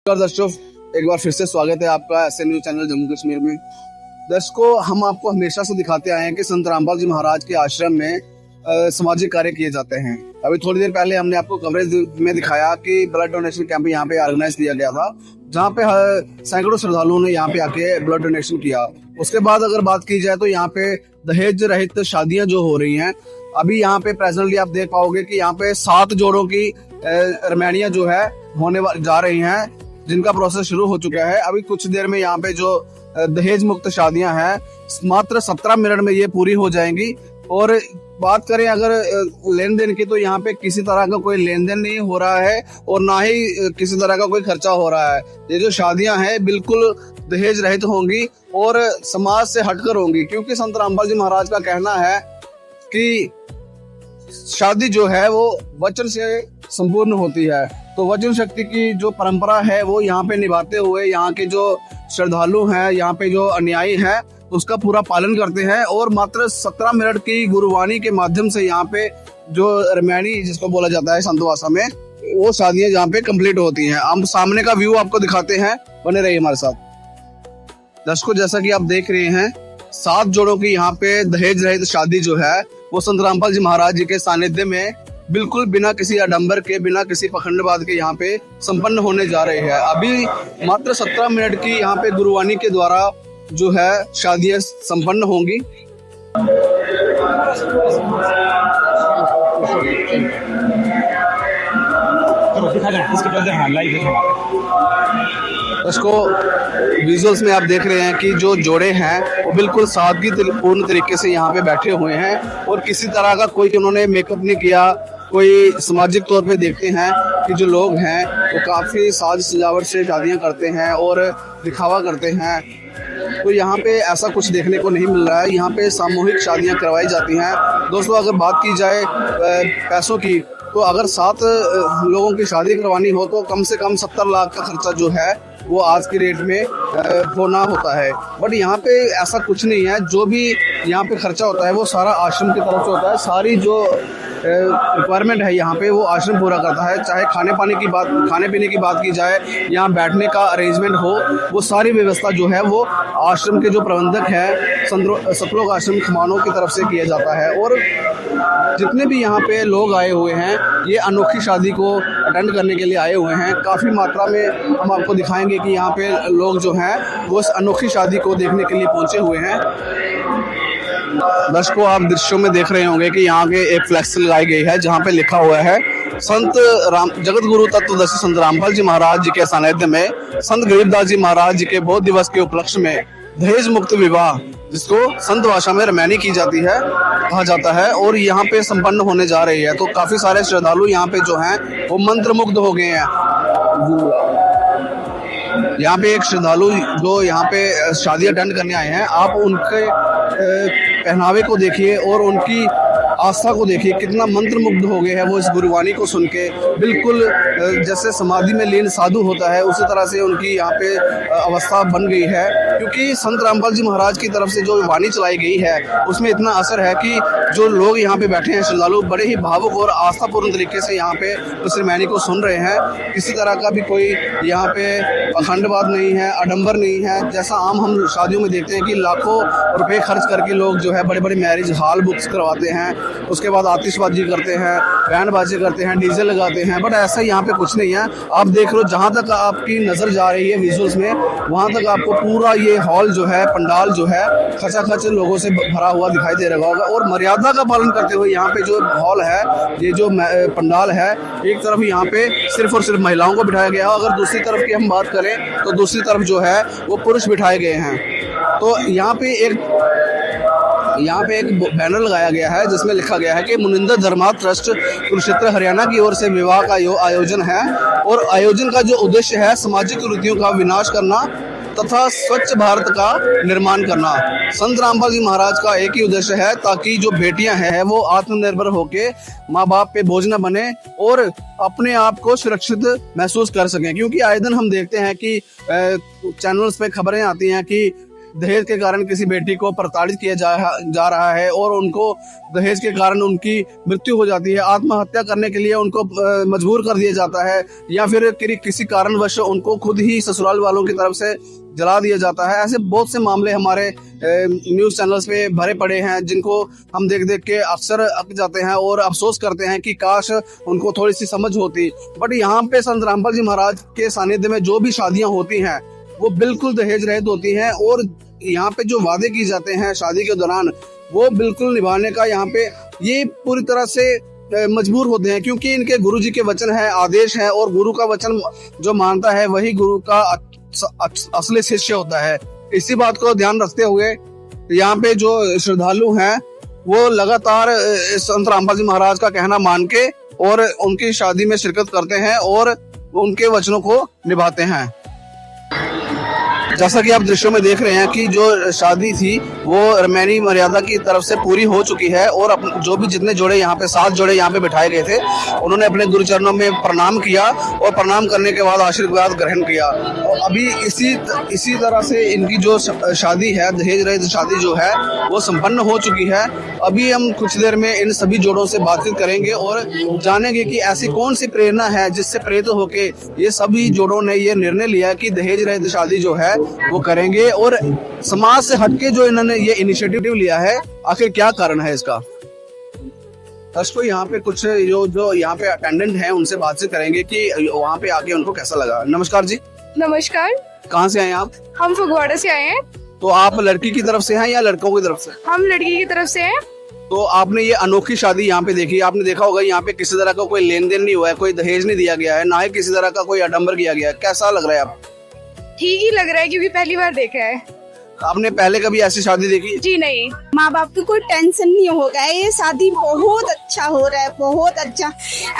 दर्शकों, एक बार फिर से स्वागत है आपका ऐसे न्यूज चैनल जम्मू कश्मीर में। दर्शकों, हम आपको हमेशा से दिखाते आए हैं कि संत रामपाल जी महाराज के आश्रम में सामाजिक कार्य किए जाते हैं। अभी थोड़ी देर पहले हमने आपको कवरेज में दिखाया कि ब्लड डोनेशन कैंप यहाँ पे ऑर्गेनाइज किया गया था, जहाँ पे सैकड़ों श्रद्धालुओं ने यहाँ पे आके ब्लड डोनेशन किया। उसके बाद अगर बात की जाए तो यहाँ पे दहेज रहित शादियां जो हो रही हैं, अभी यहाँ पे प्रेजेंटली आप देख पाओगे कि यहाँ पे 7 जोड़ों की रमैनियां जो है होने जा रही हैं, जिनका प्रोसेस शुरू हो चुका है। अभी कुछ देर में यहाँ पे जो दहेज मुक्त शादियां हैं मात्र 17 मिनट में ये पूरी हो जाएंगी। और बात करें अगर लेन देन की, तो यहाँ पे किसी तरह का कोई लेन देन नहीं हो रहा है और ना ही किसी तरह का कोई खर्चा हो रहा है। ये जो शादियां हैं बिल्कुल दहेज रहित होंगी और समाज से हटकर होंगी, क्योंकि संत रामपाल जी महाराज का कहना है कि शादी जो है वो वचन से संपूर्ण होती है। तो वचन शक्ति की जो परंपरा है वो यहाँ पे निभाते हुए यहाँ के जो श्रद्धालु हैं, यहाँ पे जो अनुयायी हैं, उसका पूरा पालन करते हैं। और मात्र 17 मिनट की गुरुवाणी के माध्यम से यहाँ पे जो रमैनी जिसको बोला जाता है संत भाषा में, वो शादियां यहाँ पे कंप्लीट होती हैं। हम सामने का व्यू आपको दिखाते हैं, बने रहिए हमारे साथ। दर्शकों, जैसा कि आप देख रहे हैं, 7 जोड़ों की यहाँ पे दहेज रहित शादी जो है वो संत रामपाल जी महाराज जी के सानिध्य में बिल्कुल बिना किसी आडंबर के, बिना किसी पखंडवाद के यहाँ पे संपन्न होने जा रहे हैं। अभी मात्र 17 मिनट की यहाँ पे गुरुवाणी के द्वारा जो है शादियां संपन्न होंगी। उसको विजुअल्स में आप देख रहे हैं कि जो जोड़े हैं वो बिल्कुल सादगीपूर्ण तरीके से यहाँ पे बैठे हुए हैं और किसी तरह का कोई उन्होंने मेकअप नहीं किया। कोई सामाजिक तौर पे देखते हैं कि जो लोग हैं वो काफ़ी साज सजावट से शादियाँ करते हैं और दिखावा करते हैं, तो यहाँ पे ऐसा कुछ देखने को नहीं मिल रहा है। यहाँ पे सामूहिक शादियाँ करवाई जाती हैं। दोस्तों, अगर बात की जाए पैसों की, तो अगर 7 लोगों की शादी करवानी हो तो कम से कम 70 लाख का खर्चा जो है वो आज की रेट में होना होता है। बट यहाँ पे ऐसा कुछ नहीं है। जो भी यहाँ पे खर्चा होता है वो सारा आश्रम की तरफ से होता है। सारी जो रिक्वायरमेंट है यहाँ पे वो आश्रम पूरा करता है। चाहे खाने पीने की बात की जाए, यहाँ बैठने का अरेंजमेंट हो, वो सारी व्यवस्था जो है वो आश्रम के जो प्रबंधक है सतलोक आश्रम खमानों की तरफ से किया जाता है। और जितने भी यहाँ पे लोग आए हुए हैं, ये अनोखी शादी को अटेंड करने के लिए आए हुए हैं। काफ़ी मात्रा में हम आपको दिखाएंगे कि यहाँ पे लोग जो हैं वो इस अनोखी शादी को देखने के लिए पहुँचे हुए हैं। दर्शकों, आप दृश्यों में देख रहे होंगे कि यहाँ के एक फ्लैक्स लगाई गई है जहाँ पे लिखा हुआ है संत जगत गुरु तत्वदर्शी संत रामपाल जी महाराज जी के सानिध्य में संत गरीबदास जी महाराज जी के बोध दिवस के उपलक्ष्य में दहेज मुक्त विवाह, जिसको संत भाषा में रमैनी की जाती है, कहा जाता है, और यहाँ पे संपन्न होने जा रही है। तो काफी सारे श्रद्धालु यहाँ पे जो हैं वो मंत्रमुग्ध हो गए हैं। यहाँ पे एक श्रद्धालु जो यहाँ पे शादी अटेंड करने आए हैं, आप उनके पहनावे को देखिए और उनकी आस्था को देखिए, कितना मंत्रमुग्ध हो गए हैं वो इस गुरुवाणी को सुन के। बिल्कुल जैसे समाधि में लीन साधु होता है उसी तरह से उनकी यहाँ पे अवस्था बन गई है, क्योंकि संत रामपाल जी महाराज की तरफ से जो वाणी चलाई गई है उसमें इतना असर है कि जो लोग यहाँ पे बैठे हैं श्रद्धालु बड़े ही भावुक और आस्थापूर्ण तरीके से यहाँ पे उस रमैनी को सुन रहे हैं। किसी तरह का भी कोई यहाँ पे अखंडवाद नहीं है, आडंबर नहीं है, जैसा आम हम शादियों में देखते हैं कि लाखों रुपए खर्च करके लोग जो है बड़े बड़े मैरिज हॉल बुक्स करवाते हैं, उसके बाद आतिशबाजी करते हैं, बैंड बाजी करते हैं, डीजे लगाते हैं। बट ऐसा यहाँ पे कुछ नहीं है। आप देख लो, जहाँ तक आपकी नज़र जा रही है विजुअल्स में, वहाँ तक आपको पूरा ये हॉल जो है, पंडाल जो है, खचाखच लोगों से भरा हुआ दिखाई दे रहा होगा। और मर्यादा का पालन करते हुए यहाँ पे जो हॉल है, ये जो पंडाल है, एक तरफ यहाँ पे सिर्फ और सिर्फ महिलाओं को बिठाया गया है, अगर दूसरी तरफ की हम बात करें तो दूसरी तरफ जो है वो पुरुष बिठाए गए हैं। तो यहाँ पे एक बैनर लगाया गया है जिसमें लिखा गया है कि मुनिंदर धर्मा ट्रस्ट कुरुक्षेत्र हरियाणा की ओर से विवाह का आयोजन है, और आयोजन का जो उद्देश्य है सामाजिक कुरीतियों का विनाश करना तथा स्वच्छ भारत का निर्माण करना। संत रामपाल जी महाराज का एक ही उद्देश्य है, ताकि जो बेटियां हैं वो आत्मनिर्भर होके माँ बाप पे बोझ न बने और अपने आप को सुरक्षित महसूस कर सकें। क्योंकि आए दिन हम देखते हैं कि चैनल्स पे खबरें आती हैं कि दहेज के कारण किसी बेटी को प्रताड़ित किया जा रहा है और उनको दहेज के कारण उनकी मृत्यु हो जाती है, आत्महत्या करने के लिए उनको मजबूर कर दिया जाता है, या फिर किसी कारणवश उनको खुद ही ससुराल वालों की तरफ से जला दिया जाता है। ऐसे बहुत से मामले हमारे न्यूज़ चैनल्स पे भरे पड़े हैं, जिनको हम देख देख के अक्सर अक जाते हैं और अफसोस करते हैं कि काश उनको थोड़ी सी समझ होती। बट यहाँ पे संत रामपाल जी महाराज के सानिध्य में जो भी शादियां होती हैं वो बिल्कुल दहेज रहित होती हैं, और यहाँ पे जो वादे किए जाते हैं शादी के दौरान वो बिल्कुल निभाने का यहाँ पे ये पूरी तरह से मजबूर होते हैं, क्योंकि इनके गुरु जी के वचन है, आदेश है, और गुरु का वचन जो मानता है वही गुरु का असली शिष्य होता है। इसी बात को ध्यान रखते हुए यहाँ पे जो श्रद्धालु हैं वो लगातार संत रामपाल जी महाराज का कहना मान के और उनकी शादी में शिरकत करते हैं और उनके वचनों को निभाते हैं। जैसा कि आप दृश्यों में देख रहे हैं कि जो शादी थी वो रमैनी मर्यादा की तरफ से पूरी हो चुकी है, और जो भी जितने जोड़े यहाँ पे 7 जोड़े यहाँ पे बिठाए गए थे उन्होंने अपने गुरुचरणों में प्रणाम किया और प्रणाम करने के बाद आशीर्वाद ग्रहण किया। और अभी इसी तरह से इनकी जो शादी है, दहेज रहित शादी जो है वो संपन्न हो चुकी है। अभी हम कुछ देर में इन सभी जोड़ों से बातचीत करेंगे और जानेंगे कि ऐसी कौन सी प्रेरणा है जिससे प्रेरित होके ये सभी जोड़ों ने ये निर्णय लिया कि दहेज रहित शादी जो है वो करेंगे, और समाज से हटके जो इन्होंने ये इनिशिएटिव लिया है, आखिर क्या कारण है इसका। दर्शकों, यहाँ पे कुछ जो यहाँ पे अटेंडेंट हैं उनसे बातचीत करेंगे कि वहाँ पे आके उनको कैसा लगा। नमस्कार जी। नमस्कार। कहाँ से आए आप? हम फगवाड़ा से आए हैं। तो आप लड़की की तरफ से हैं या लड़कों की तरफ से? हम लड़की की तरफ से हैं। तो आपने ये अनोखी शादी यहाँ पे देखी, आपने देखा होगा यहाँ पे किसी तरह का कोई लेन देन नहीं हुआ है, कोई दहेज नहीं दिया गया है, ना ही किसी तरह का कोई आडंबर किया गया है। कैसा लग रहा है आप? ठीक ही लग रहा है क्योंकि पहली बार देखा है। आपने पहले कभी ऐसी शादी देखी? जी नहीं। माँ बाप की कोई टेंशन नहीं होगा, ये शादी बहुत अच्छा हो रहा है, बहुत अच्छा।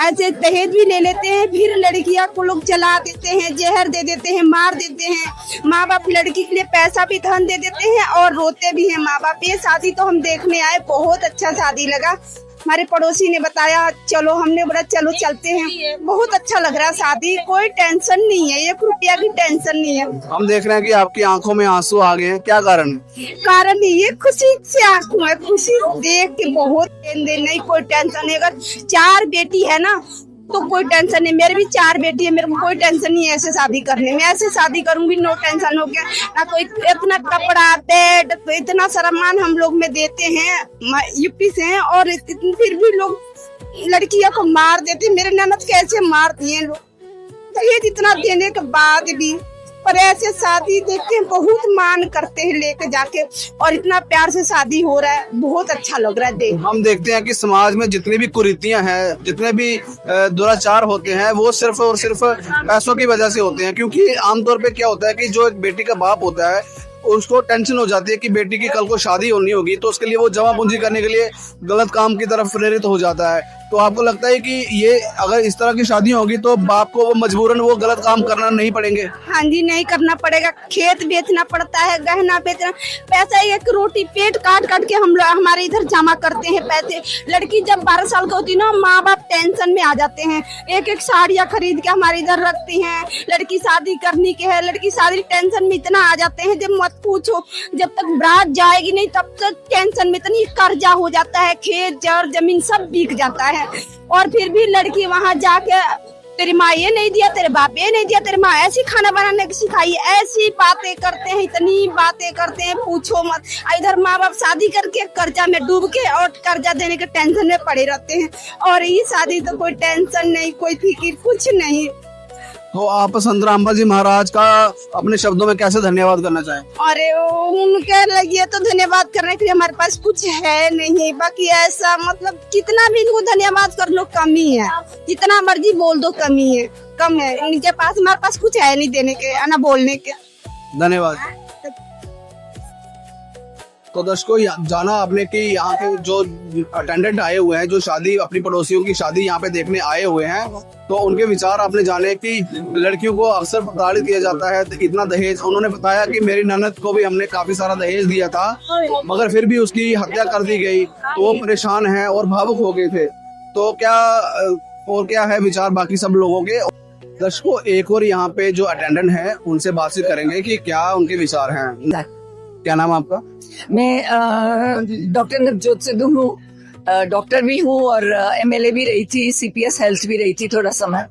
ऐसे दहेज भी ले लेते हैं, फिर लड़कियां को लोग जला देते हैं, जहर दे देते हैं, मार देते हैं। माँ बाप लड़की के लिए पैसा भी धन दे देते हैं और रोते भी हैं माँ बाप। ये शादी तो हम देखने आए, बहुत अच्छा शादी लगा। हमारे पड़ोसी ने बताया चलो, हमने बोला चलो चलते हैं। बहुत अच्छा लग रहा है शादी, कोई टेंशन नहीं है, 1 रुपया की टेंशन नहीं है। हम देख रहे हैं कि आपकी आंखों में आंसू आ गए हैं, क्या कारण है? कारण ये खुशी से आंखों है, खुशी देख के बहुत नहीं, कोई टेंशन नहीं। अगर 4 बेटी है ना तो कोई टेंशन नहीं। मेरे भी 4 बेटी है, मेरे को कोई टेंशन नहीं है ऐसे शादी करने में। ऐसे शादी करूंगी नो टेंशन हो गया ना। कोई इतना कपड़ा बेड तो इतना सामान हम लोग में देते हैं, यूपी से हैं, और फिर भी लोग लड़कियों को मार देते। मेरे ननद कैसे मार दिए लोग, तो ये इतना देने के बाद भी। पर ऐसे शादी देख के बहुत मान करते हैं लेके जाके, और इतना प्यार से शादी हो रहा है, बहुत अच्छा लग रहा है देख। हम देखते हैं कि समाज में जितनी भी कुरीतियां हैं, जितने भी दुराचार होते हैं, वो सिर्फ और सिर्फ पैसों की वजह से होते हैं। क्योंकि आमतौर पे क्या होता है कि जो एक बेटी का बाप होता है उसको टेंशन हो जाती है कि बेटी की कल को शादी होनी होगी, तो उसके लिए वो जमा पूंजी करने के लिए गलत काम की तरफ प्रेरित हो जाता है। तो आपको लगता है कि ये अगर इस तरह की शादी होगी तो बाप को वो मजबूरन वो गलत काम करना नहीं पड़ेंगे? हाँ जी, नहीं करना पड़ेगा। खेत बेचना पड़ता है, गहना बेचना, पैसा 1 रोटी पेट काट काट के हम लोग हमारे इधर जमा करते हैं पैसे। लड़की जब 12 साल की होती है ना, माँ बाप टेंशन में आ जाते हैं, 1-1 साड़ियाँ खरीद के हमारे इधर रखती हैं। लड़की शादी करनी के है, लड़की शादी टेंशन में इतना आ जाते हैं जब मत पूछो। जब तक बारात जाएगी नहीं तब तक टेंशन में इतनी कर्जा हो जाता है, खेत जर जमीन सब बिक जाता है। और फिर भी लड़की वहां जाके तेरी माँ ये नहीं दिया, तेरे बाप ये नहीं दिया, तेरी माँ ऐसी खाना बनाने की सिखाई, ऐसी बातें करते हैं, इतनी बातें करते हैं पूछो मत। इधर माँ बाप शादी करके कर्जा में डूब के और कर्जा देने के टेंशन में पड़े रहते हैं। और ये शादी तो कोई टेंशन नहीं, कोई फिक्र कुछ नहीं। तो आप संत रामपाल जी महाराज का अपने शब्दों में कैसे धन्यवाद करना चाहें? अरे उनके लिए तो धन्यवाद करने के लिए हमारे पास कुछ है नहीं। बाकी ऐसा मतलब कितना भी इनको धन्यवाद कर लो कमी है, जितना मर्जी बोल दो कमी है, कम है। इनके पास हमारे पास कुछ है नहीं देने के, ना बोलने के। धन्यवाद। तो दर्शकों, जाना आपने कि यहाँ के जो अटेंडेंट आए हुए हैं, जो शादी अपनी पड़ोसियों की शादी यहाँ पे देखने आए हुए हैं, तो उनके विचार आपने जाने कि लड़कियों को अक्सर प्रताड़ित किया जाता है, इतना दहेज। उन्होंने बताया कि मेरी ननद को भी हमने काफी सारा दहेज दिया था, मगर फिर भी उसकी हत्या कर दी गई, तो वो परेशान है और भावुक हो गए थे। तो क्या है विचार बाकी सब लोगों के। दर्शकों, एक और यहाँ पे जो अटेंडेंट है उनसे बातचीत करेंगे कि क्या उनके विचार हैं। क्या नाम है आपका? मैं डॉक्टर नवजोत सिद्धू हूँ, डॉक्टर भी हूँ और एमएलए भी रही थी, सीपीएस हेल्थ भी रही थी थोड़ा समय।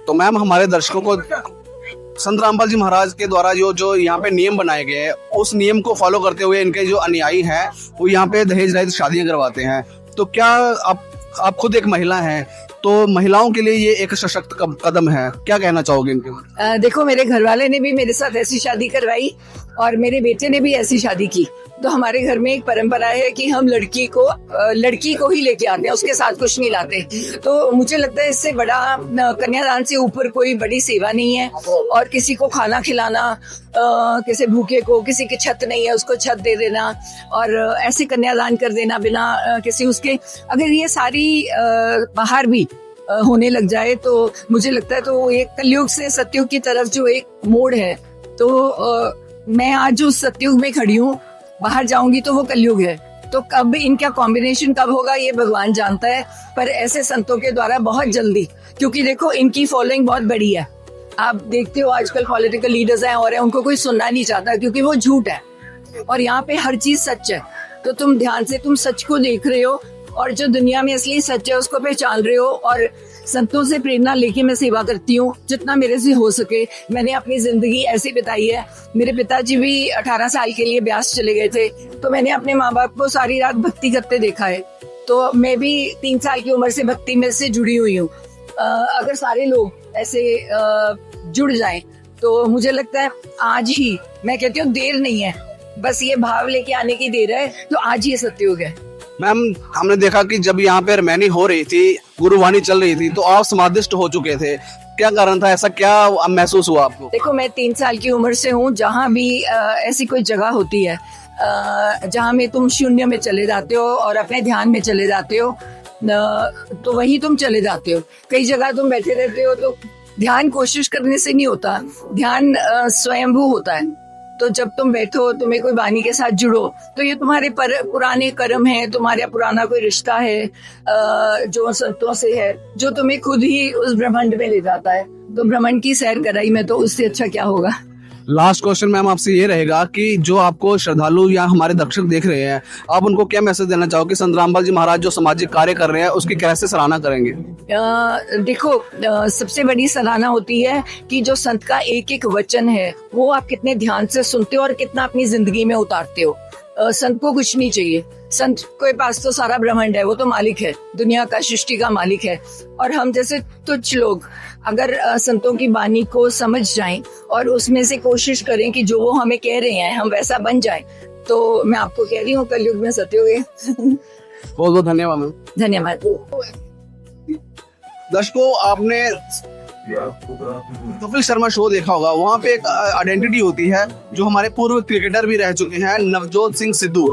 तो मैम हमारे दर्शकों को संत रामपाल जी महाराज के द्वारा जो यहाँ पे नियम बनाए गए हैं, उस नियम को फॉलो करते हुए इनके जो अनुयायी हैं वो यहाँ पे दहेज रहित शादियां करवाते हैं। तो क्या आप खुद एक महिला हैं, तो महिलाओं के लिए ये एक सशक्त कदम है, क्या कहना चाहोगे इनके बारे? देखो, मेरे घर वाले ने भी मेरे साथ ऐसी शादी करवाई और मेरे बेटे ने भी ऐसी शादी की। तो हमारे घर में एक परंपरा है कि हम लड़की को ही लेके आते हैं, उसके साथ कुछ नहीं लाते। तो मुझे लगता है इससे बड़ा कन्यादान से ऊपर कोई बड़ी सेवा नहीं है। और किसी को खाना खिलाना, किसी भूखे को, किसी की छत नहीं है उसको छत दे देना और ऐसे कन्यादान कर देना बिना किसी उसके, अगर ये सारी बाहर भी होने लग जाए तो मुझे लगता है तो एक कलयुग से सतयुग की तरफ जो एक मोड़ है, तो मैं आज जो सतयुग में खड़ी हूँ, बाहर जाऊंगी तो वो कलयुग है। तो कब इनका कॉम्बिनेशन कब होगा ये भगवान जानता है, पर ऐसे संतों के द्वारा बहुत जल्दी, क्योंकि देखो इनकी फॉलोइंग बहुत बड़ी है। आप देखते हो आजकल पॉलिटिकल लीडर्स हैं और उनको कोई सुनना नहीं चाहता क्योंकि वो झूठ है और यहाँ पे हर चीज सच है। तो तुम ध्यान से तुम सच को देख रहे हो और जो दुनिया में असली सच है उसको पहचान रहे हो। और संतों से प्रेरणा लेके मैं सेवा करती हूँ जितना मेरे से हो सके। मैंने अपनी जिंदगी ऐसे बिताई है। मेरे पिताजी भी 18 साल के लिए ब्यास चले गए थे, तो मैंने अपने माँ बाप को सारी रात भक्ति करते देखा है। तो मैं भी 3 साल की उम्र से भक्ति में से जुड़ी हुई हूँ। अगर सारे लोग ऐसे जुड़ जाएं तो मुझे लगता है आज ही, मैं कहती हूँ देर नहीं है, बस ये भाव लेके आने की देर है। तो आज ये सतयुग है। मैम हमने देखा कि जब यहाँ पे रमैनी हो रही थी, गुरुवाणी चल रही थी, तो आप समाधिष्ट हो चुके थे। क्या कारण था, ऐसा क्या महसूस हुआ आपको? देखो, मैं 3 साल की उम्र से हूँ। जहाँ भी ऐसी कोई जगह होती है जहाँ में तुम शून्य में चले जाते हो और अपने ध्यान में चले जाते हो, तो वही तुम चले जाते हो। कई जगह तुम बैठे रहते हो तो ध्यान कोशिश करने से नहीं होता, ध्यान स्वयंभू होता है। तो जब तुम बैठो, तुम्हें कोई वाणी के साथ जुड़ो, तो ये तुम्हारे पुराने कर्म है, तुम्हारा पुराना कोई रिश्ता है जो संतों से है, जो तुम्हें खुद ही उस ब्रह्मांड में ले जाता है। तो ब्रह्मांड की सैर कराई मैं, तो उससे अच्छा क्या होगा। लास्ट क्वेश्चन मैम आपसे ये रहेगा कि जो आपको श्रद्धालु या हमारे दर्शक देख रहे हैं, आप उनको क्या मैसेज देना चाहोगे? संत रामपाल जी महाराज जो सामाजिक कार्य कर रहे हैं उसकी कैसे सराहना करेंगे? देखो, सबसे बड़ी सराहना होती है कि जो संत का एक एक वचन है वो आप कितने ध्यान से सुनते हो और कितना अपनी जिंदगी में उतारते हो। संत को कुछ नहीं चाहिए, संत के पास तो सारा ब्रह्मांड है, वो तो मालिक है, दुनिया का, सृष्टि का मालिक है। और हम जैसे तुच्छ लोग अगर संतों की वाणी को समझ जाएं और उसमें से कोशिश करें कि जो वो हमें कह रहे हैं हम वैसा बन जाएं, तो मैं आपको कह रही हूँ कलयुग में सतयुग है। बहुत बहुत धन्यवाद मैम। धन्यवाद। दर्शकों, आपने कपिल शर्मा शो देखा होगा, वहाँ पे एक आइडेंटिटी होती है जो हमारे पूर्व क्रिकेटर भी रह चुके हैं, नवजोत सिंह सिद्धू।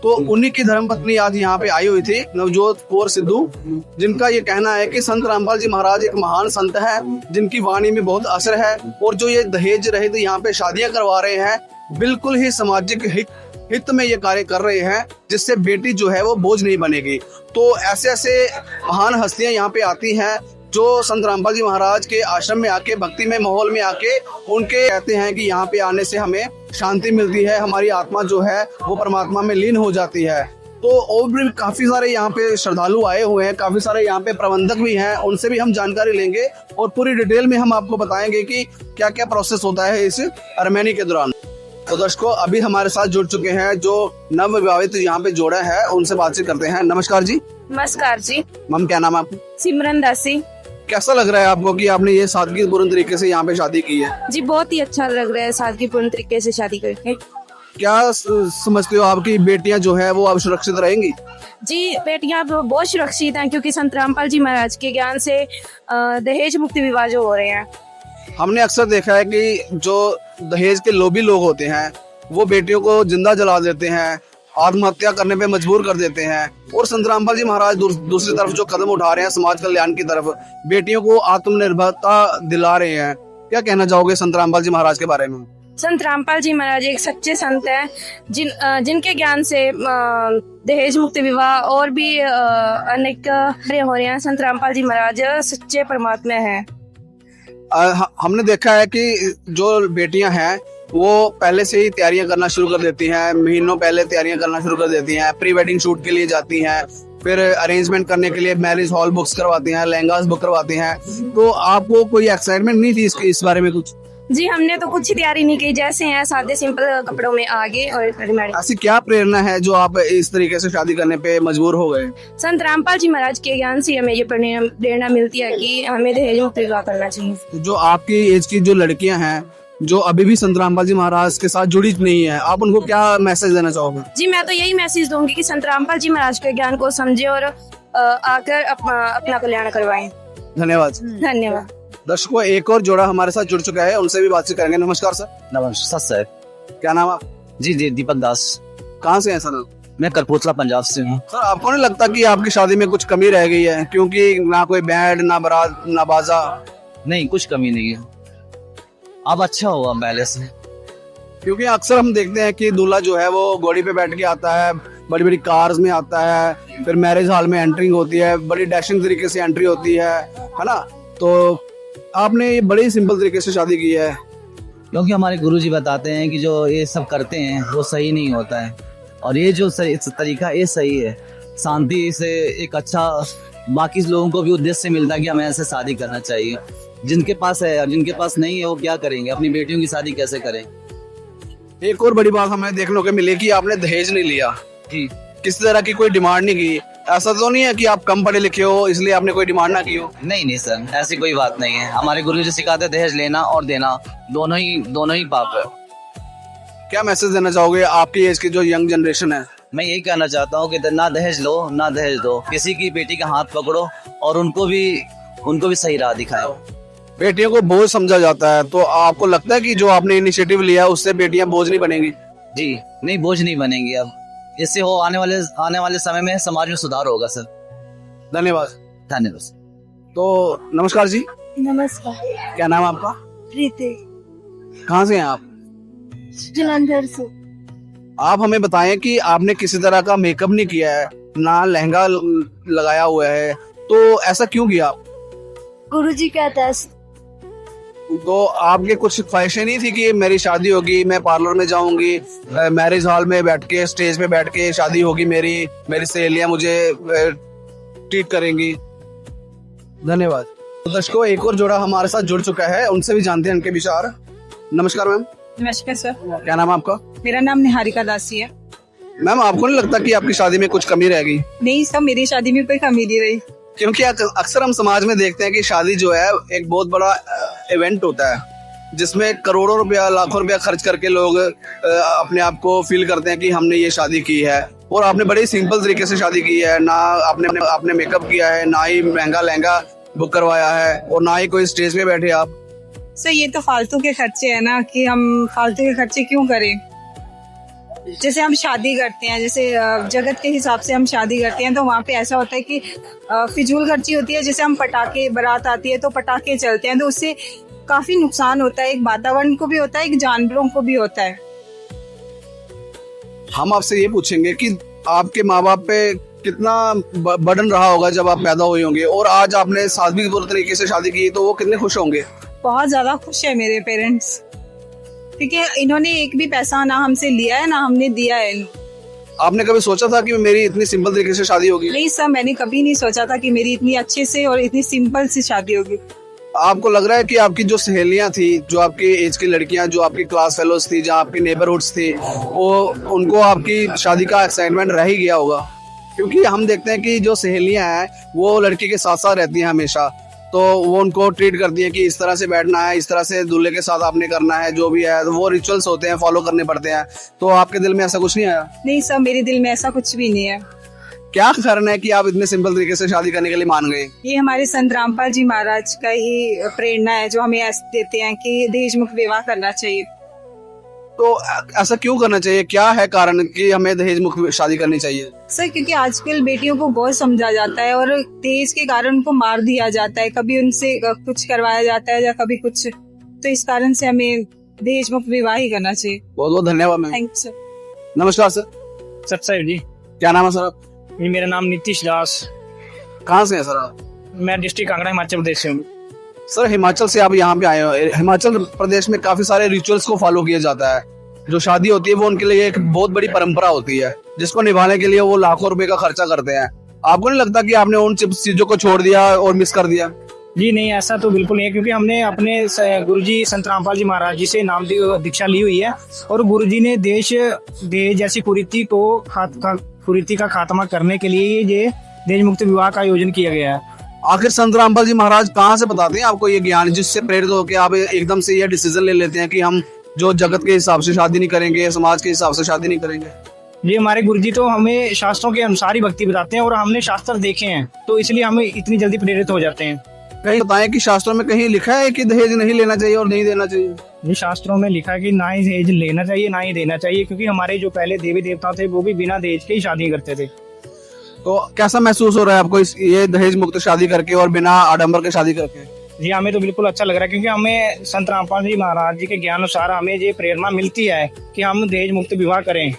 तो उन्हीं की धर्मपत्नी आज यहाँ पे आई हुई थी, नवजोत कौर सिद्धू, जिनका ये कहना है कि संत रामपाल जी महाराज एक महान संत है जिनकी वाणी में बहुत असर है और जो ये दहेज रहित यहाँ पे शादियां करवा रहे हैं, बिल्कुल ही सामाजिक हित में ये कार्य कर रहे हैं, जिससे बेटी जो है वो बोझ नहीं बनेगी। तो ऐसे ऐसे महान हस्तियां यहाँ पे आती हैं जो संत रामपाल जी महाराज के आश्रम में आके, भक्ति में माहौल में आके उनके कहते हैं कि यहाँ पे आने से हमें शांति मिलती है, हमारी आत्मा जो है वो परमात्मा में लीन हो जाती है। तो और भी काफी सारे यहाँ पे श्रद्धालु आए हुए हैं, काफी सारे यहाँ पे प्रबंधक भी हैं, उनसे भी हम जानकारी लेंगे और पूरी डिटेल में हम आपको बताएंगे कि क्या क्या प्रोसेस होता है इस अरमेनी के दौरान। तो दर्शकों, अभी हमारे साथ जुड़ चुके हैं जो नव विवाहित यहाँ पे जोड़ा है, उनसे बातचीत करते हैं। नमस्कार जी। नमस्कार जी। मैम क्या नाम है आपका? सिमरन दासी। कैसा लग रहा है आपको कि आपने ये सादगीपूर्ण तरीके से यहाँ पे शादी की है? जी बहुत ही अच्छा लग रहा है सादगीपूर्ण तरीके से शादी करके। क्या समझते हो आपकी बेटियां जो है वो अब सुरक्षित रहेंगी? जी बेटियां बहुत सुरक्षित हैं क्योंकि संत रामपाल जी महाराज के ज्ञान से दहेज मुक्ति विवाह जो हो रहे हैं। हमने अक्सर देखा है कि जो दहेज के लोभी लोग होते हैं वो बेटियों को जिंदा जला देते हैं, आत्महत्या करने पे मजबूर कर देते हैं, और संत रामपाल जी महाराज दूसरी तरफ जो कदम उठा रहे हैं समाज कल्याण की तरफ, बेटियों को आत्मनिर्भरता दिला रहे हैं। क्या कहना चाहोगे संत रामपाल जी महाराज के बारे में? संत रामपाल जी महाराज एक सच्चे संत हैं जिनके ज्ञान से दहेज मुक्ति विवाह और भी अनेक कार्य हो रहे हैं। संत रामपाल जी महाराज सच्चे परमात्मा हैं। हमने देखा है कि जो बेटियां हैं वो पहले से ही तैयारियां करना शुरू कर देती हैं, महीनों पहले तैयारियां करना शुरू कर देती हैं, प्री वेडिंग शूट के लिए जाती हैं, फिर अरेंजमेंट करने के लिए मैरिज हॉल बुक्स करवाती हैं, लहंगास बुक करवाती हैं। तो आपको कोई एक्साइटमेंट नहीं थी इस बारे में कुछ? जी हमने तो कुछ ही तैयारी नहीं की, जैसे हैं सादे सिंपल कपड़ों में आगे और रेडीमेड। ऐसी क्या प्रेरणा है जो आप इस तरीके से शादी करने पे मजबूर हो गए? संत रामपाल जी महाराज के ज्ञान से हमें ये प्रेरणा मिलती है कि हमें दहेज मुक्त विवाह करना चाहिए। तो जो आपकी एज की जो लड़कियां हैं जो अभी भी संत रामपाल जी महाराज के साथ जुड़ी नहीं है, आप उनको क्या मैसेज देना चाहोगे? जी मैं तो यही मैसेज दूंगी कि संत रामपाल जी महाराज के ज्ञान को समझे और आकर अपना कल्याण करवाएं। धन्यवाद। धन्यवाद। दर्शकों, एक और जोड़ा हमारे साथ जुड़ चुका है, उनसे भी बातचीत करेंगे। नमस्कार सर। नमस्कार सर। क्या नाम आप? जी दीपक दास। कहाँ से हैं सर? मैं कपूरथला पंजाब से हूँ। सर आपको नहीं लगता कि आपकी शादी में कुछ कमी रह गई है, क्योंकि ना कोई बैंड, ना बारात, ना बाजा? नहीं, कुछ कमी नहीं है, अब अच्छा हुआ पहले से। क्योंकि अक्सर हम देखते हैं कि दूल्हा जो है वो घोड़ी पे बैठ के आता है, बड़ी बड़ी कार्स में आता है, फिर मैरिज हॉल में एंट्रिंग होती है, बड़ी डैशिंग तरीके से एंट्री होती है ना? तो आपने ये बड़ी सिंपल तरीके से शादी की है। क्योंकि हमारे गुरुजी बताते हैं कि जो ये सब करते हैं वो सही नहीं होता है, और ये जो सही तरीका ये सही है। शांति से एक अच्छा बाकी लोगों को भी उद्देश्य मिलता है कि हमें ऐसे शादी करना चाहिए। जिनके पास है और जिनके पास नहीं है वो क्या करेंगे, अपनी बेटियों की शादी कैसे करें। एक और बड़ी बात हमें देखने को मिली कि आपने दहेज नहीं लिया, जी किसी तरह की कोई डिमांड नहीं की। ऐसा तो नहीं है कि आप कम पढ़े लिखे हो इसलिए आपने कोई डिमांड ना की हो? नहीं सर, ऐसी कोई बात नहीं है। हमारे गुरुजी सिखाते हैं दहेज लेना और देना दोनों ही पाप है। क्या मैसेज देना चाहोगे आपकी एज की जो यंग जनरेशन है? मैं यही कहना चाहता हूँ कि ना दहेज लो ना दहेज दो, किसी की बेटी का हाथ पकड़ो और उनको भी सही राह दिखाओ। बेटियों को बोझ समझा जाता है, तो आपको लगता है कि जो आपने इनिशिएटिव लिया उससे बेटियां बोझ नहीं बनेंगी? जी नहीं, बोझ नहीं बनेंगी। अब इससे हो आने वाले समय में समाज में सुधार होगा सर। धन्यवाद। धन्यवाद। तो नमस्कार जी। नमस्कार। क्या नाम है आपका? प्रीति। कहाँ से हैं आप? जलंधर से। आप हमें बताएं कि आपने किसी तरह का मेकअप नहीं किया है, ना लहंगा लगाया हुआ है, तो ऐसा क्यों किया? गुरुजी कहता है। तो आपके कुछ ख्वाहिशें नहीं थी कि मेरी शादी होगी, मैं पार्लर में जाऊंगी, मैरिज हॉल में बैठ के, स्टेज पे बैठ के शादी होगी, मेरी सहेलियां मुझे ट्रीट करेंगी? धन्यवाद। तो दर्शकों, एक और जोड़ा हमारे साथ जुड़ चुका है, उनसे भी जानते हैं उनके विचार। नमस्कार मैम। नमस्कार सर। क्या नाम है आपका? मेरा नाम निहारिका दासी है। मैम, आपको नहीं लगता कि आपकी शादी में कुछ कमी रह गई? नहीं सर, मेरी शादी में कोई कमी नहीं रही। क्योंकि अक्सर हम समाज में देखते हैं कि शादी जो है एक बहुत बड़ा इवेंट होता है, जिसमें करोड़ों रुपया, लाखों रुपया खर्च करके लोग अपने आप को फील करते हैं कि हमने ये शादी की है। और आपने बड़े सिंपल तरीके से शादी की है, ना आपने मेकअप किया है, ना ही महंगा लहंगा बुक करवाया है, और ना ही कोई स्टेज पे बैठे आप। सर ये तो फालतू के खर्चे है ना, कि हम फालतू के खर्चे क्यों करें। जैसे हम शादी करते हैं, जैसे जगत के हिसाब से हम शादी करते हैं, तो वहाँ पे ऐसा होता है कि फिजूल खर्ची होती है। जैसे हम पटाखे, बारात आती है तो पटाखे चलते हैं, तो उससे काफी नुकसान होता है, एक वातावरण को भी होता है, एक जानवरों को भी होता है। हम आपसे ये पूछेंगे कि आपके माँ बाप पे कितना बर्डन रहा होगा जब आप पैदा हुए होंगे, और आज आपने सादगी तरीके से शादी की, तो वो कितने खुश होंगे? बहुत ज्यादा खुश है मेरे पेरेंट्स, क्योंकि इन्होंने एक भी पैसा ना हमसे लिया है ना हमने दिया है। आपने कभी सोचा था कि मेरी इतनी सिंपल तरीके से शादी होगी? नहीं सर, मैंने कभी नहीं सोचा था कि मेरी इतनी अच्छे से और इतनी सिंपल सी शादी होगी। आपको लग रहा है कि आपकी जो सहेलियां थी, जो आपकी एज की लड़कियां, जो आपकी क्लास फेलोज थी, जहाँ आपकी नेबरहुड्स थी, वो उनको आपकी शादी का एक्साइटमेंट रह ही गया होगा? क्योंकि हम देखते हैं कि जो सहेलियां हैं वो लड़की के साथ साथ रहती हैं हमेशा, तो वो उनको ट्रीट करती है कि इस तरह से बैठना है, इस तरह से दूल्हे के साथ आपने करना है, जो भी है, तो वो रिचुअल्स होते हैं, फॉलो करने पड़ते हैं। तो आपके दिल में ऐसा कुछ नहीं आया? नहीं सर, मेरे दिल में ऐसा कुछ भी नहीं है। क्या कारण है कि आप इतने सिंपल तरीके से शादी करने के लिए मान गए? ये हमारे संत रामपाल जी महाराज का ही प्रेरणा है, जो हमें ऐसे देते हैं कि दहेज मुक्त विवाह करना चाहिए। तो ऐसा क्यों करना चाहिए? क्या है कारण कि हमें दहेज मुक्त शादी करनी चाहिए? सर क्योंकि आजकल बेटियों को बहुत समझा जाता है और दहेज के कारण उनको मार दिया जाता है, कभी उनसे कुछ करवाया जाता है या कभी कुछ, तो इस कारण से हमें दहेज मुक्त विवाह ही करना चाहिए। बहुत बहुत धन्यवाद मैम। Thank you sir. नमस्कार सर। सर जी, क्या नाम है सर आप? मेरा नाम नीतीश दास। कहाँ से हैं सर आप? मैं डिस्ट्रिक्ट कांगड़ा हिमाचल प्रदेश से हूँ। सर हिमाचल से आप यहाँ पे आए हो, हिमाचल प्रदेश में काफी सारे रिचुअल्स को फॉलो किया जाता है। जो शादी होती है वो उनके लिए एक बहुत बड़ी परंपरा होती है, जिसको निभाने के लिए वो लाखों रुपए का खर्चा करते हैं। आपको नहीं लगता कि आपने उन चीजों को छोड़ दिया और मिस कर दिया? जी नहीं, ऐसा तो बिल्कुल नहीं है, क्योंकि हमने अपने गुरुजी संत रामपाल जी महाराज जी से नाम दीक्षा ली हुई है, और गुरुजी ने देश जैसी कुरीति का खात्मा करने के लिए ये देश मुक्त विवाह का आयोजन किया गया है। आखिर संत रामपाल जी महाराज कहाँ से बताते हैं आपको ये ज्ञान, जिससे प्रेरित होकर आप एकदम से ये डिसीजन ले लेते हैं कि हम जो जगत के हिसाब से शादी नहीं करेंगे, समाज के हिसाब से शादी नहीं करेंगे? ये हमारे गुरुजी तो हमें शास्त्रों के अनुसार ही भक्ति बताते हैं, और हमने शास्त्र देखे हैं, तो इसलिए हमें इतनी जल्दी प्रेरित हो जाते हैं। कहीं बताएं कि शास्त्रों में कहीं लिखा है कि दहेज नहीं लेना चाहिए और नहीं देना चाहिए? ये शास्त्रों में लिखा है कि ना ही दहेज लेना चाहिए ना ही देना चाहिए, क्योंकि हमारे जो पहले देवी देवता थे वो भी बिना दहेज के ही शादी करते थे। तो कैसा महसूस हो रहा है आपको ये दहेज मुक्त शादी करके और बिना आडंबर के शादी करके? जी हमें तो बिल्कुल अच्छा लग रहा है, क्योंकि हमें संत रामपाल जी महाराज जी के ज्ञान अनुसार हमें ये प्रेरणा मिलती है कि हम दहेज मुक्त विवाह करें।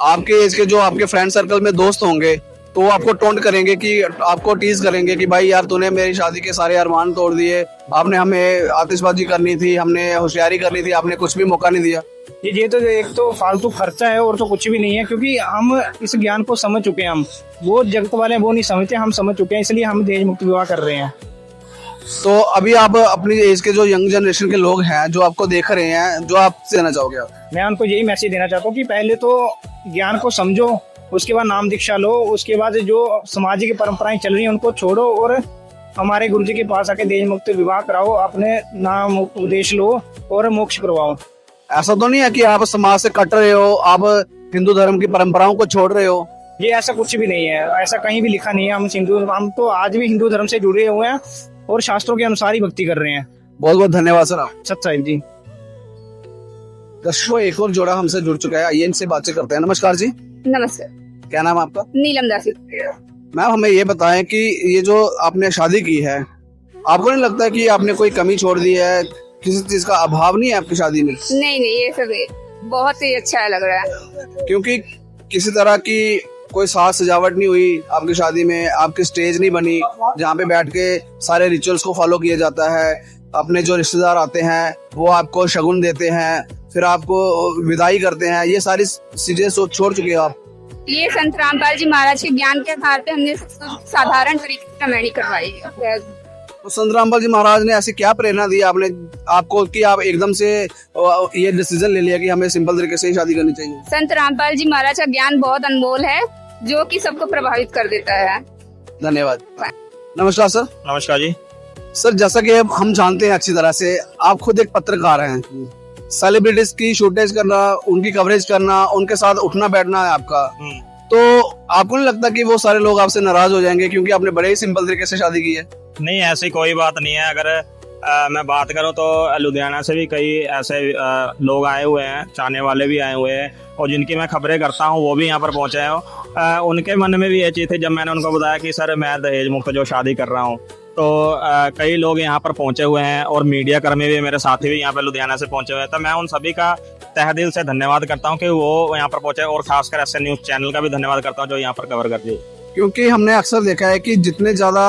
आपके एज के जो आपके फ्रेंड सर्कल में दोस्त होंगे तो वो आपको टोंट करेंगे, कि आपको टीज करेंगे कि भाई यार तूने मेरी शादी के सारे अरमान तोड़ दिए, आपने हमें आतिशबाजी करनी थी, हमने होशियारी करनी थी, आपने कुछ भी मौका नहीं दिया। ये तो एक तो फालतू खर्चा है और तो कुछ भी नहीं है, क्योंकि हम इस ज्ञान को समझ चुके हैं। हम वो जगत वाले हैं वो नहीं समझते, हम समझ चुके हैं, इसलिए हम दहेज मुक्त विवाह कर रहे हैं। तो अभी आप अपनी एज के जो यंग जनरेशन के लोग हैं जो आपको देख रहे हैं, जो आप देना चाहोगे आप? मैं उनको यही मैसेज देना चाहता हूँ कि पहले तो ज्ञान को समझो, उसके बाद नाम दीक्षा लो, उसके बाद जो सामाजिक परंपराएं चल रही हैं उनको छोड़ो, और हमारे गुरुजी के पास आके दहेज मुक्त विवाह कराओ, अपने नाम उपदेश लो और मोक्ष करवाओ। ऐसा तो नहीं है कि आप समाज से कट रहे हो, आप हिंदू धर्म की परंपराओं को छोड़ रहे हो? ये ऐसा कुछ भी नहीं है, ऐसा कहीं भी लिखा नहीं है। हम तो आज भी हिंदू धर्म से जुड़े हुए हैं और शास्त्रों के अनुसार ही भक्ति कर रहे हैं। बहुत बहुत धन्यवाद सर आप। सत्य जी। दर्शकों एक और जोड़ा हमसे जुड़ चुका है, आइए इनसे बातचीत करते हैं। नमस्कार जी। नमस्कार। क्या नाम है आपका? नीलम दासी। मैम हमें ये बताएं कि ये जो आपने शादी की है, आपको नहीं लगता कि आपने कोई कमी छोड़ दी है, किसी चीज का अभाव नहीं है आपकी शादी में? नहीं नहीं, ये सब बहुत ही अच्छा लग रहा है, क्योंकि किसी तरह की कोई साज सजावट नहीं हुई आपकी शादी में, आपकी स्टेज नहीं बनी जहाँ पे बैठ के सारे रिचुअल्स को फॉलो किया जाता है। अपने जो रिश्तेदार आते हैं वो आपको शगुन देते हैं, फिर आपको विदाई करते हैं, ये सारी चीजें छोड़ चुके हो आप। ये संत रामपाल जी महाराज के ज्ञान के आधार पे हमने साधारण तरीके से मैनी करवाई है। तो संत रामपाल जी महाराज ने ऐसी क्या प्रेरणा दी आपको कि आप एकदम से ये डिसीजन ले लिया कि हमें सिंपल तरीके से ही शादी करनी चाहिए? संत रामपाल जी महाराज का ज्ञान बहुत अनमोल है, जो कि सबको प्रभावित कर देता है। धन्यवाद। नमस्कार सर। नमस्कार जी। सर जैसा कि हम जानते हैं अच्छी तरह से, आप खुद एक पत्रकार हैं। सेलिब्रिटीज की शूटेज करना, उनकी कवरेज करना, उनके साथ उठना बैठना है आपका, तो आपको नहीं लगता कि वो सारे लोग आपसे नाराज हो जाएंगे क्योंकि आपने बड़े ही सिंपल तरीके से शादी की है? नहीं, ऐसी कोई बात नहीं है। अगर मैं बात करूं तो लुधियाना से भी कई ऐसे लोग आए हुए हैं, चाहने वाले भी आए हुए हैं, और जिनकी मैं खबरें करता हूं वो भी यहाँ पर पहुंचे हैं। उनके मन में भी ये चीज़ थी, जब मैंने उनको बताया कि सर मैं दहेज मुक्त जो शादी कर रहा हूँ, तो कई लोग यहाँ पर पहुंचे हुए हैं, और मीडिया कर्मी भी, मेरे साथी भी यहाँ पर लुधियाना से पहुंचे हुए हैं। तो मैं उन सभी का तहे दिल से धन्यवाद करता हूँ कि वो यहाँ पर पहुंचे, और खासकर SN न्यूज़ चैनल का भी धन्यवाद करता हूँ जो यहाँ पर कवर करती है। क्योंकि हमने अक्सर देखा है कि जितने ज्यादा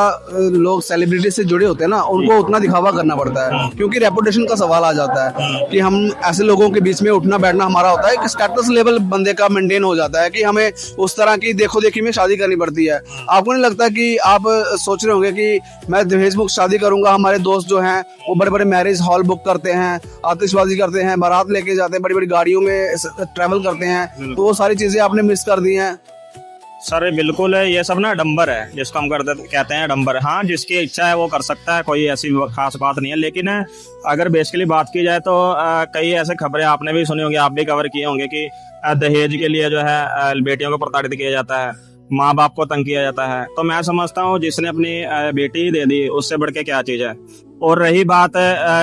लोग सेलिब्रिटी से जुड़े होते हैं ना, उनको उतना दिखावा करना पड़ता है, क्योंकि रेपुटेशन का सवाल आ जाता है कि हम ऐसे लोगों के बीच में उठना बैठना हमारा होता है कि स्टेटस लेवल बंदे का मेंटेन हो जाता है कि हमें उस तरह की देखो देखी में शादी करनी पड़ती है। आपको नहीं लगता कि आप सोच रहे होंगे कि मैं दहेज मुक्त शादी करूंगा, हमारे दोस्त जो हैं वो बड़े बड़े मैरिज हॉल बुक करते हैं, आतिशबाजी करते हैं, बारात लेके जाते हैं, बड़ी बड़ी गाड़ियों में ट्रैवल करते हैं, तो वो सारी चीजें आपने मिस कर दी हैं? सर बिल्कुल है, ये सब ना डंबर है, जिसको हम कहते हैं डंबर। हाँ, जिसकी इच्छा है वो कर सकता है, कोई ऐसी खास बात नहीं है। लेकिन अगर बेसिकली बात की जाए तो कई ऐसे खबरें आपने भी सुनी होंगी, आप भी कवर किए होंगे कि दहेज के लिए जो है बेटियों को प्रताड़ित किया जाता है, माँ बाप को तंग किया जाता है। तो मैं समझता हूँ जिसने अपनी बेटी दे दी उससे बढ़ के क्या चीज़ है। और रही बात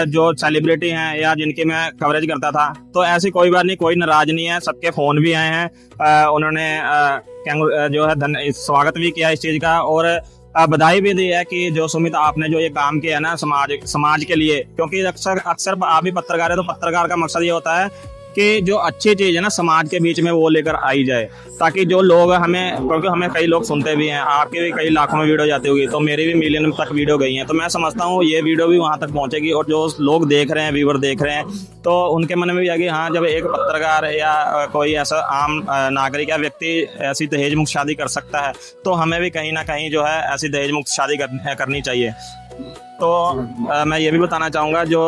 जो सेलिब्रिटी हैं या जिनकी मैं कवरेज करता था, तो ऐसी कोई बात नहीं, कोई नाराज नहीं है, सबके फोन भी आए हैं, उन्होंने जो है स्वागत भी किया इस चीज का, और बधाई भी दी है कि जो सुमित आपने जो ये काम किया है ना समाज के लिए, क्योंकि अक्सर आप भी पत्रकार है, तो पत्रकार का मकसद ये होता है कि जो अच्छी चीज़ है ना समाज के बीच में वो लेकर आई जाए, ताकि जो लोग हमें, क्योंकि हमें कई लोग सुनते भी हैं, आपके भी कई लाखों में वीडियो जाती होगी, तो मेरी भी मिलियन तक वीडियो गई हैं, तो मैं समझता हूँ ये वीडियो भी वहाँ तक पहुँचेगी और जो लोग देख रहे हैं, व्यूवर देख रहे हैं, तो उनके मन में भी आएगी हाँ जब एक पत्रकार या कोई ऐसा आम नागरिक या व्यक्ति ऐसी दहेज मुक्त शादी कर सकता है तो हमें भी कहीं ना कहीं जो है ऐसी दहेज मुक्त शादी करनी चाहिए। तो मैं ये भी बताना चाहूँगा जो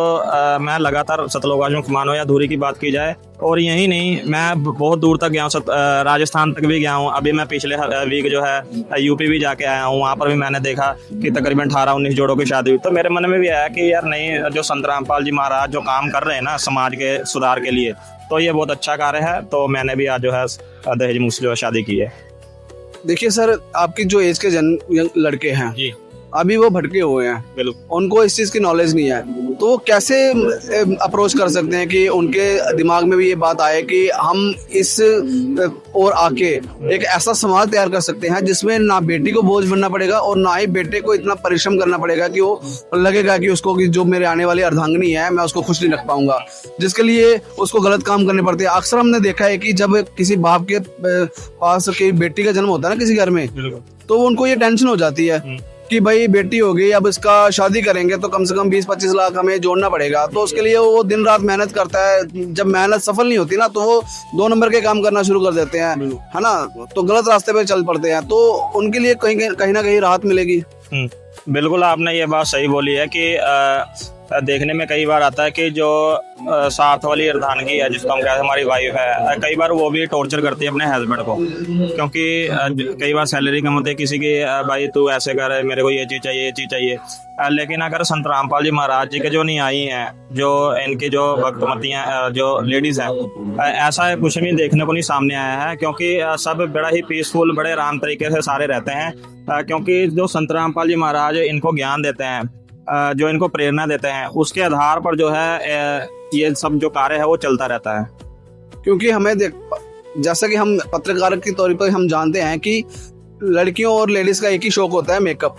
मैं लगातार सतलुज आश्रम मानो या धुरी की बात की जाए, और यही नहीं मैं बहुत दूर तक गया हूँ, राजस्थान तक भी गया हूँ। अभी मैं पिछले वीक जो है यूपी भी जाके आया हूँ, वहाँ पर भी मैंने देखा कि तकरीबन 18-19 जोड़ों की शादी हुई। तो मेरे मन में भी आया कि यार नहीं, जो संत रामपाल जी महाराज जो काम कर रहे हैं ना समाज के सुधार के लिए, तो ये बहुत अच्छा कार्य है। तो मैंने भी आज जो है दहेज मुक्त जो शादी की है। देखिए सर, आपकी जो एज के लड़के हैं जी, अभी वो भटके हुए हैं, बिल्कुल, उनको इस चीज की नॉलेज नहीं है, तो वो कैसे अप्रोच कर सकते हैं कि उनके दिमाग में भी ये बात आए कि हम इस और आके एक ऐसा समाज तैयार कर सकते हैं जिसमें ना बेटी को बोझ बनना पड़ेगा और ना ही बेटे को इतना परिश्रम करना पड़ेगा कि वो लगेगा कि उसको कि जो मेरे आने वाली अर्धांगिनी है मैं उसको खुश नहीं रख पाऊंगा, जिसके लिए उसको गलत काम करने पड़ते हैं। अक्सर हमने देखा है कि जब किसी बाप के पास की बेटी का जन्म होता है ना किसी घर में, तो उनको ये टेंशन हो जाती है कि भाई बेटी हो गई, अब इसका शादी करेंगे तो कम से कम 20-25 लाख हमें जोड़ना पड़ेगा। तो उसके लिए वो दिन रात मेहनत करता है, जब मेहनत सफल नहीं होती ना तो वो 2 नंबर के काम करना शुरू कर देते हैं, है ना, तो गलत रास्ते पे चल पड़ते हैं। तो उनके लिए कहीं ना कहीं राहत मिलेगी। बिल्कुल, आपने ये बात सही बोली है कि देखने में कई बार आता है कि जो साथ वाली अर्धांगिनी है जिसको हम कहते हैं हमारी वाइफ है, कई बार वो भी टॉर्चर करती है अपने हस्बैंड को, क्योंकि कई बार सैलरी कम होती है किसी की, भाई तू ऐसे कर, मेरे को ये चीज़ चाहिए, ये चीज़ चाहिए। लेकिन अगर संत रामपाल जी महाराज जी के जो न्यायी हैं, जो इनकी जो भक्तमतियाँ जो लेडीज़ हैं, ऐसा कुछ भी देखने को नहीं सामने आया है, क्योंकि सब बड़ा ही पीसफुल, बड़े आराम तरीके से सारे रहते हैं, क्योंकि जो संत रामपाल जी महाराज इनको ज्ञान देते हैं, जो इनको प्रेरणा देते हैं, उसके आधार पर जो है ये सब जो कार्य है वो चलता रहता है। क्योंकि हमें जैसा कि हम पत्रकार के तौर पर हम जानते हैं कि लड़कियों और लेडीज का एक ही शौक होता है मेकअप,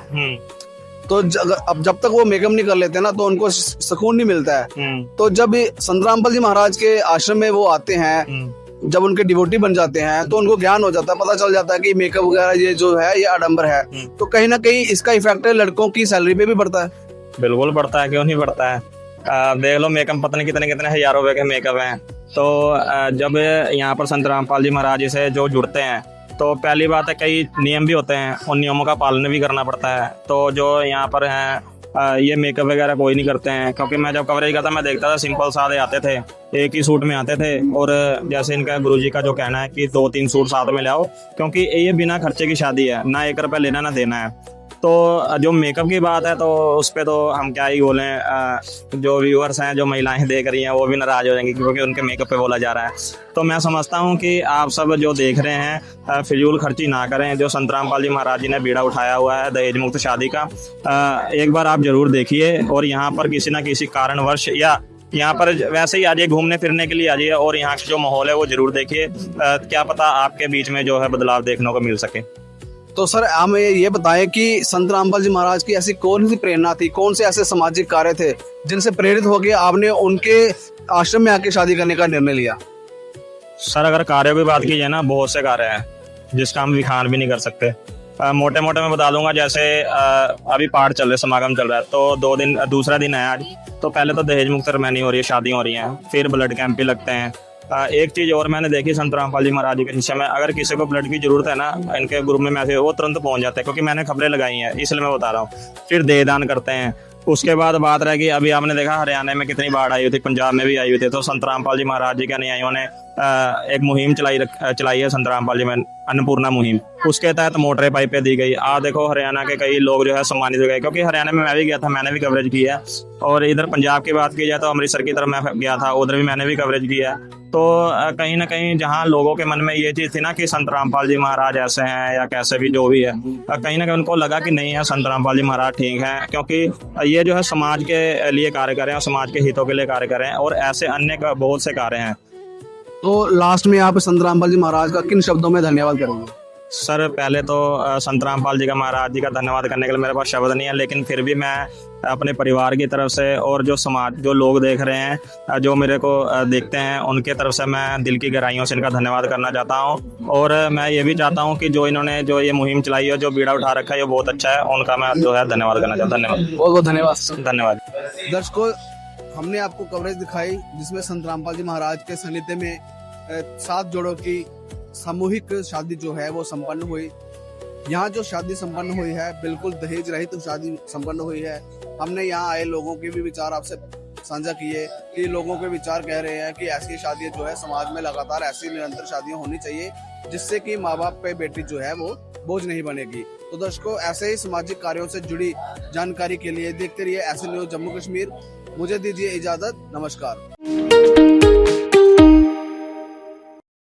तो अब जब तक वो मेकअप नहीं कर लेते ना तो उनको सुकून नहीं मिलता है। तो जब संत रामपाल जी महाराज के आश्रम में वो आते हैं, जब उनके डिवोटी बन जाते हैं तो उनको ज्ञान हो जाता है, पता चल जाता है कि मेकअप वगैरह ये जो है ये आडंबर है, तो कहीं ना कहीं इसका इफेक्ट लड़कों की सैलरी पे भी पड़ता है। बिल्कुल पड़ता है, क्यों नहीं पड़ता है। देख लो मेकअप पता नहीं कितने कितने हजारों रुपए के मेकअप हैं। तो जब यहाँ पर संत रामपाल जी महाराज से जो जुड़ते हैं तो पहली बात है कई नियम भी होते हैं, उन नियमों का पालन भी करना पड़ता है। तो जो यहाँ पर हैं ये मेकअप वगैरह कोई नहीं करते हैं, क्योंकि मैं जब कवरेज करता मैं देखता था सिंपल सादे आते थे, एक ही सूट में आते थे, और जैसे इनका गुरुजी का जो कहना है कि 2-3 सूट साथ में ले आओ, क्योंकि ये बिना खर्चे की शादी है, ना 1 रुपया लेना ना देना है। तो जो मेकअप की बात है तो उस पर तो हम क्या ही बोलें, जो व्यूअर्स हैं, जो महिलाएं देख रही हैं वो भी नाराज हो जाएंगी क्योंकि उनके मेकअप पे बोला जा रहा है। तो मैं समझता हूं कि आप सब जो देख रहे हैं फिजूल खर्ची ना करें। जो संत रामपाल जी महाराज जी ने बीड़ा उठाया हुआ है दहेज मुक्त शादी का, एक बार आप जरूर देखिए, और यहाँ पर किसी न किसी कारणवश या यहाँ पर वैसे ही आ जाइए, घूमने फिरने के लिए आ जाइए, और यहाँ का जो माहौल है वो जरूर देखिए, क्या पता आपके बीच में जो है बदलाव देखने को मिल सके। तो सर हमें ये बताएं कि संत रामपाल जी महाराज की ऐसी कौन सी प्रेरणा थी, कौन से ऐसे सामाजिक कार्य थे जिनसे प्रेरित होकर आपने उनके आश्रम में आके शादी करने का निर्णय लिया? सर अगर कार्यों की बात की जाए ना, बहुत से कार्य हैं जिसका हम विखान भी नहीं कर सकते। मोटे मोटे मैं बता दूंगा, जैसे अभी पाठ चल रहे, समागम चल रहा है, तो दूसरा दिन है आज। तो पहले तो दहेज मुक्त सेरेमनी हो रही है, शादियाँ हो रही हैं, फिर ब्लड कैंप भी लगते हैं। एक चीज़ और मैंने देखी संत रामपाल जी महाराज जी के शिष्य में, अगर किसी को ब्लड की जरूरत है ना, इनके ग्रुप में मैसेज वो तुरंत पहुंच जाते हैं, क्योंकि मैंने खबरें लगाई हैं इसलिए मैं बता रहा हूँ। फिर देहदान करते हैं। उसके बाद बात रह गई, अभी आपने देखा हरियाणा में कितनी बाढ़ आई हुई थी, पंजाब में भी आई हुई थी, तो संत रामपाल जी महाराज जी के अनुयायियों ने एक मुहिम चलाई है संत रामपाल जी में, अन्नपूर्णा मुहिम। उसके तहत मोटरें पाइपें दी गई। देखो हरियाणा के कई लोग जो है सम्मानित हो गए, क्योंकि हरियाणा में मैं भी गया था, मैंने भी कवरेज की है। और इधर पंजाब की बात की जाए तो अमृतसर की तरफ मैं गया था, उधर भी मैंने भी कवरेज की है। तो कहीं ना कहीं जहाँ लोगों के मन में ये चीज़ थी ना कि संत रामपाल जी महाराज ऐसे हैं या कैसे भी जो भी है, कहीं ना कहीं उनको लगा कि नहीं है, संत रामपाल जी महाराज ठीक है, क्योंकि ये जो है समाज के लिए कार्य कर रहे हैं, समाज के हितों के लिए कार्य कर रहे हैं, और ऐसे अन्य बहुत से कार्य हैं। तो लास्ट में आप संत रामपाल जी महाराज का किन शब्दों में धन्यवाद करेंगे? सर पहले तो संत रामपाल जी का, महाराज जी का धन्यवाद करने के लिए मेरे पास शब्द नहीं है, लेकिन फिर भी मैं अपने परिवार की तरफ से और जो समाज, जो लोग देख रहे हैं, जो मेरे को देखते हैं, उनके तरफ से मैं दिल की गहराइयों से इनका धन्यवाद करना चाहता हूं। और मैं ये भी चाहता हूं कि जो इन्होंने जो ये मुहिम चलाई है, जो बीड़ा उठा रखा है, ये बहुत अच्छा है, उनका मैं जो है धन्यवाद करना चाहता हूं। धन्यवाद, बहुत बहुत धन्यवाद। धन्यवाद। दर्शकों, हमने आपको कवरेज दिखाई जिसमें संत रामपाल जी महाराज के सानिध्य में 7 जोड़ों की सामूहिक शादी जो है वो संपन्न हुई। यहाँ जो शादी संपन्न हुई है बिल्कुल दहेज रहित शादी संपन्न हुई है। हमने यहाँ आए लोगों के भी विचार आपसे साझा किए कि लोगों के विचार कह रहे हैं कि ऐसी शादियां जो है समाज में लगातार ऐसी निरंतर शादियां होनी चाहिए, जिससे कि माँ बाप पे बेटी जो है वो बोझ नहीं बनेगी। तो दर्शकों, ऐसे ही सामाजिक कार्यों से जुड़ी जानकारी के लिए देखते रहिए ऐसे न्यूज़ जम्मू कश्मीर। मुझे दीजिए इजाजत, नमस्कार।